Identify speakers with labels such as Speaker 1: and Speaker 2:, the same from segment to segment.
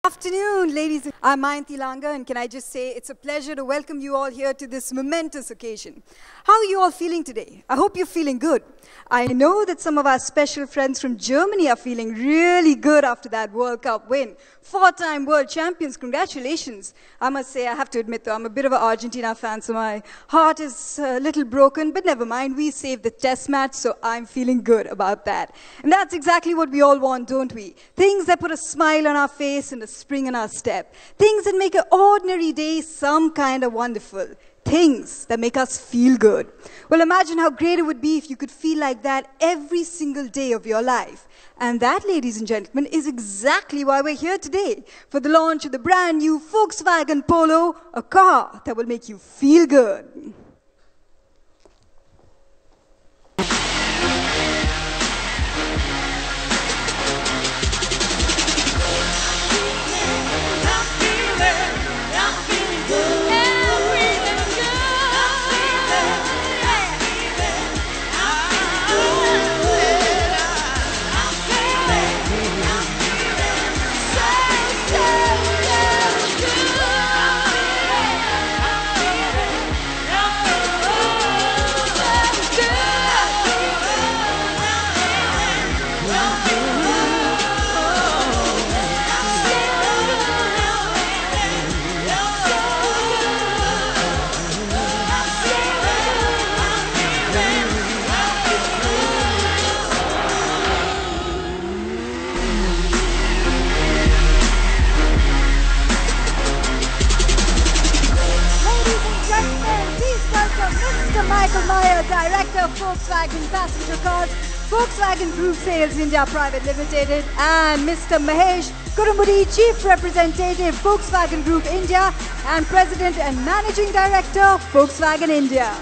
Speaker 1: Afternoon, ladies. I'm Mayanti Langa, and can I just say it's a pleasure to welcome you all here to this momentous occasion. How are you all feeling today? I hope you're feeling good. I know that some of our special friends from Germany are feeling really good after that World Cup win. 4-time world champions, congratulations. I must say, I have to admit though, I'm a bit of an Argentina fan, so my heart is a little broken, but never mind, we saved the test match, so I'm feeling good about that. And that's exactly what we all want, don't we? Things that put a smile on our face and a spring in our step. Things that make an ordinary day some kind of wonderful. Things that make us feel good. Well, imagine how great it would be if you could feel like that every single day of your life. And that, ladies and gentlemen, is exactly why we're here today, for the launch of the brand new Volkswagen Polo, a car that will make you feel good. Michael Meyer, Director of Volkswagen Passenger Cars, Volkswagen Group Sales India Private Limited, and Mr. Mahesh Kurumudi, Chief Representative, Volkswagen Group India, and President and Managing Director, Volkswagen India.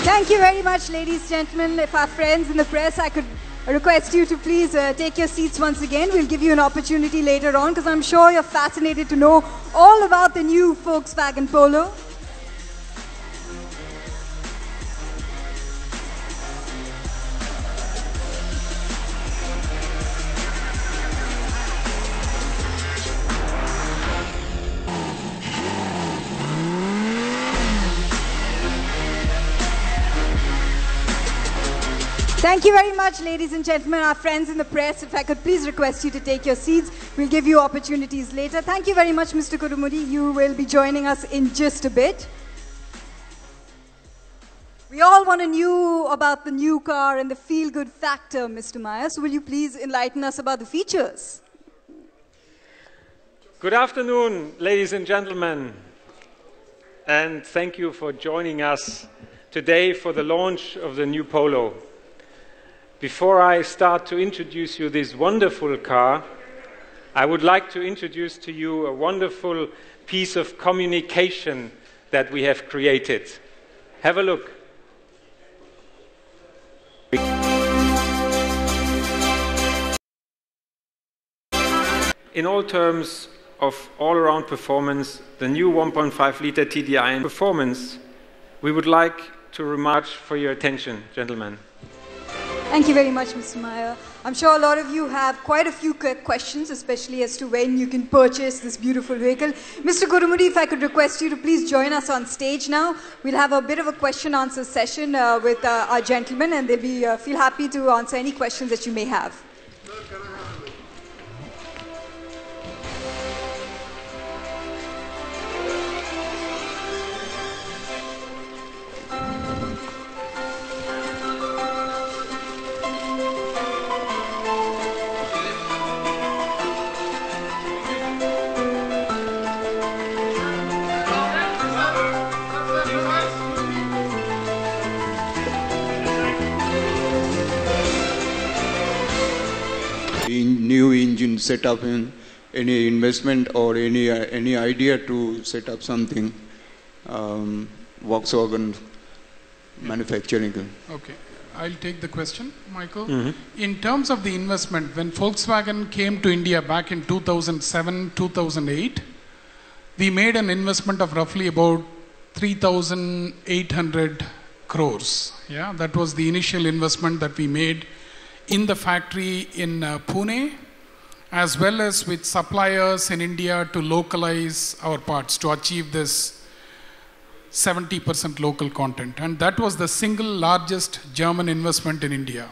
Speaker 1: Thank you very much, ladies and gentlemen. If our friends in the press, I could request you to please take your seats once again. We'll give you an opportunity later on, because I'm sure you're fascinated to know all about the new Volkswagen Polo. Thank you very much, ladies and gentlemen, our friends in the press. If I could please request you to take your seats. We'll give you opportunities later. Thank you very much, Mr. Kurumudi. You will be joining us in just a bit. We all want to know about the new car and the feel-good factor, Mr. Meyer. So will you please enlighten us about the features?
Speaker 2: Good afternoon, ladies and gentlemen. And thank you for joining us today for the launch of the new Polo. Before I start to introduce you this wonderful car, I would like to introduce to you a wonderful piece of communication that we have created. Have a look. In all terms of all-around performance, the new 1.5-liter TDI performance, we would like to remark for your attention, gentlemen.
Speaker 1: Thank you very much, Mr. Meyer. I'm sure a lot of you have quite a few questions, especially as to when you can purchase this beautiful vehicle. Mr. Kurumudi, if I could request you to please join us on stage now. We'll have a bit of a question-answer session with our gentlemen, and they'll feel happy to answer any questions that you may have.
Speaker 3: new engine setup in any investment or any idea to set up something Volkswagen manufacturing?
Speaker 4: Okay, I'll take the question, Michael. In terms of the investment, when Volkswagen came to India back in 2007, 2008, we made an investment of roughly about 3,800 crores. Yeah, that was the initial investment that we made in the factory in Pune, as well as with suppliers in India to localize our parts to achieve this 70% local content. And that was the single largest German investment in India.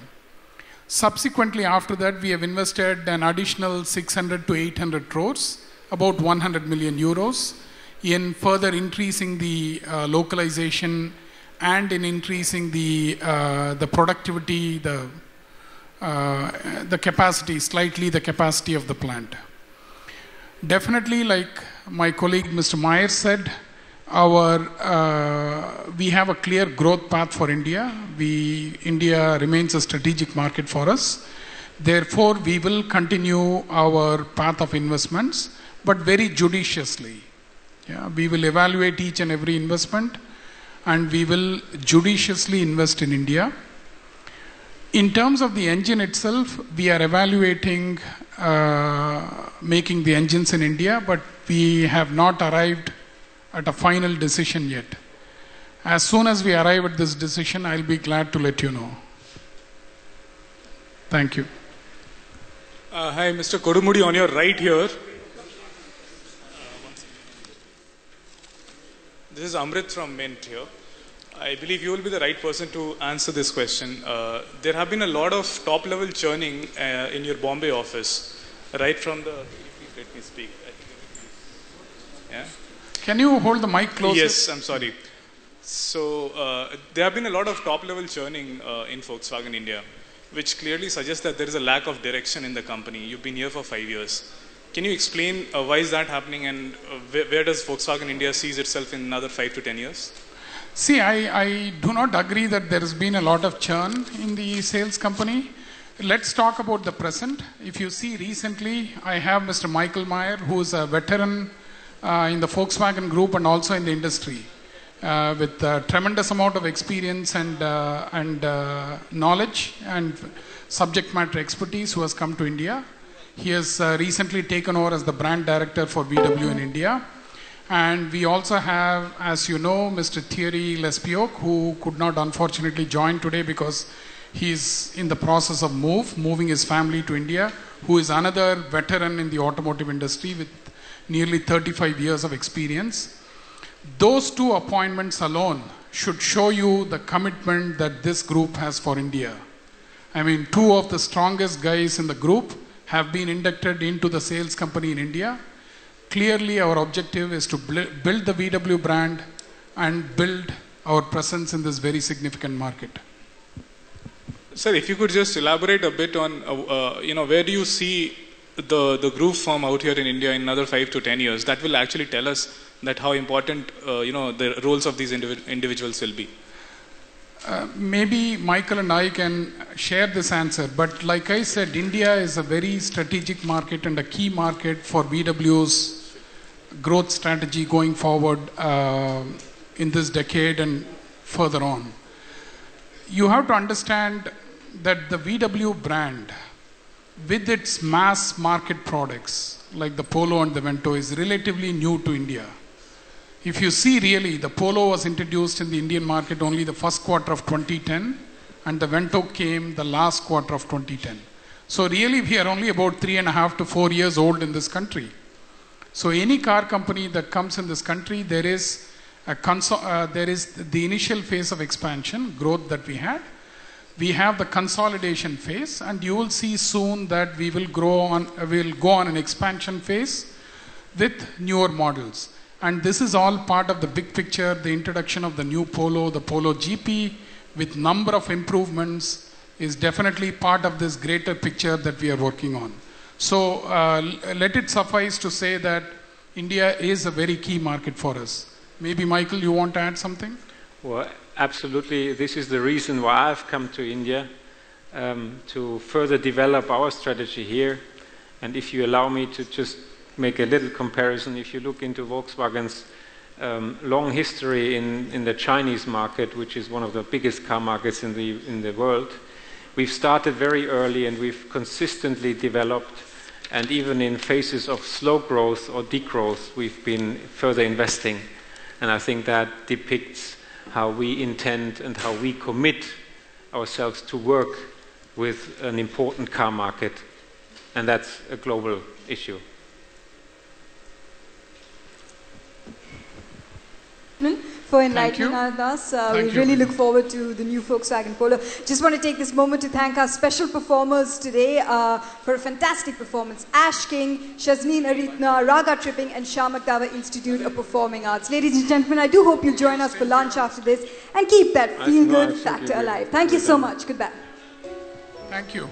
Speaker 4: Subsequently, after that, we have invested an additional 600 to 800 crores, about 100 million euros, in further increasing the localization and in increasing the productivity, the capacity, slightly the capacity of the plant. Definitely, like my colleague Mr. Meyer said, we have a clear growth path for India. India remains a strategic market for us. Therefore, we will continue our path of investments, but very judiciously. Yeah, we will evaluate each and every investment, and we will judiciously invest in India. In terms of the engine itself, we are evaluating making the engines in India, but we have not arrived at a final decision yet. As soon as we arrive at this decision, I'll be glad to let you know. Thank you.
Speaker 5: Hi, Mr. Kodumudi, on your right here. This is Amrit from Mint here. I believe you will be the right person to answer this question. There have been a lot of top-level churning in your Bombay office, right from the... Let me speak. Yeah?
Speaker 4: Can you hold the mic closer?
Speaker 5: Yes, I'm sorry. So, there have been a lot of top-level churning in Volkswagen India, which clearly suggests that there is a lack of direction in the company. You've been here for 5 years. Can you explain why is that happening, and where does Volkswagen India sees itself in another 5 to 10 years?
Speaker 4: See, I do not agree that there has been a lot of churn in the sales company. Let's talk about the present. If you see recently, I have Mr. Michael Meyer, who is a veteran in the Volkswagen Group and also in the industry, with a tremendous amount of experience and knowledge and subject matter expertise, who has come to India. He has recently taken over as the brand director for VW in India. And we also have, as you know, Mr. Thierry Lespioc, who could not unfortunately join today because he's in the process of moving his family to India, who is another veteran in the automotive industry with nearly 35 years of experience. Those two appointments alone should show you the commitment that this group has for India. I mean, two of the strongest guys in the group have been inducted into the sales company in India. Clearly, our objective is to build the VW brand and build our presence in this very significant market.
Speaker 5: Sir, if you could just elaborate a bit on, where do you see the group form out here in India in another 5 to 10 years? That will actually tell us that how important, the roles of these individuals will be.
Speaker 4: Maybe Michael and I can share this answer, but like I said, India is a very strategic market and a key market for VW's growth strategy going forward in this decade and further on. You have to understand that the VW brand, with its mass market products like the Polo and the Vento, is relatively new to India. If you see, really, the Polo was introduced in the Indian market only the first quarter of 2010, and the Vento came the last quarter of 2010. So really, we are only about 3.5 to 4 years old in this country. So any car company that comes in this country, there is the initial phase of expansion, growth that we had. We have the consolidation phase, and you will see soon that we will go on an expansion phase with newer models. And this is all part of the big picture, the introduction of the new Polo, the Polo GP, with number of improvements, is definitely part of this greater picture that we are working on. So let it suffice to say that India is a very key market for us. Maybe Michael, you want to add something?
Speaker 2: Well, absolutely. This is the reason why I've come to India, to further develop our strategy here. And if you allow me to just make a little comparison, if you look into Volkswagen's long history in the Chinese market, which is one of the biggest car markets in the world, we've started very early and we've consistently developed, and even in phases of slow growth or degrowth, we've been further investing. And I think that depicts how we intend and how we commit ourselves to work with an important car market, and that's a global issue.
Speaker 1: For enlightening us. We really look forward to the new Volkswagen Polo. Just want to take this moment to thank our special performers today for a fantastic performance. Ash King, Shazneen Aritna, Raga Tripping, and Shamak Dava Institute of Performing Arts. Ladies and gentlemen, I do hope you'll join us for lunch after this and keep that feel-good factor alive. Thank you so much. Goodbye.
Speaker 4: Thank you.